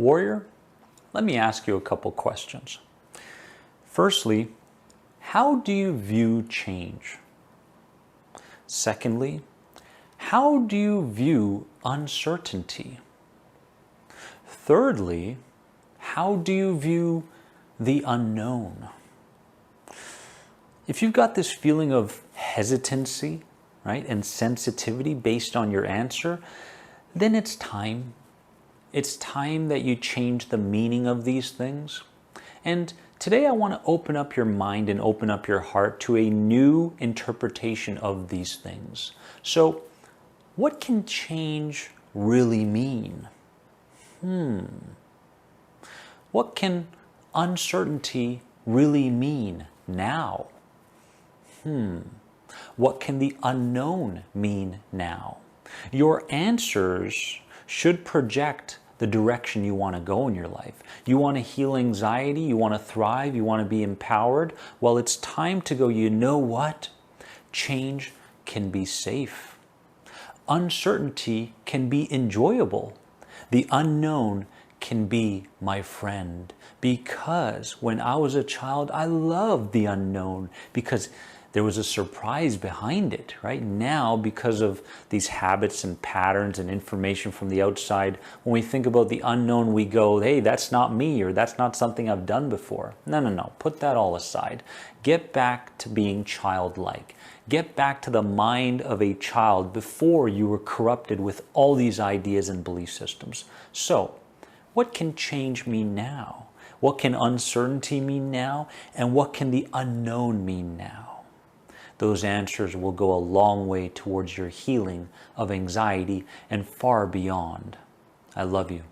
warrior, let me ask you a couple questions. Firstly, how do you view change? Secondly, how do you view uncertainty? Thirdly, how do you view the unknown? If you've got this feeling of hesitancy, right, and sensitivity based on your answer, then it's time. It's time that you change the meaning of these things. And today I want to open up your mind and open up your heart to a new interpretation of these things. So, what can change really mean? What can uncertainty really mean now? What can the unknown mean now? Your answers should project the direction you want to go in your life. You want to heal anxiety, you want to thrive, you want to be empowered. Well, it's time to go, you know what? Change can be safe. Uncertainty can be enjoyable. The unknown can be my friend. Because when I was a child, I loved the unknown because there was a surprise behind it, right? Now, because of these habits and patterns and information from the outside, when we think about the unknown, we go, hey, that's not me, or that's not something I've done before. No. Put that all aside. Get back to being childlike. Get back to the mind of a child before you were corrupted with all these ideas and belief systems. So, what can change mean now? What can uncertainty mean now? And what can the unknown mean now? Those answers will go a long way towards your healing of anxiety and far beyond. I love you.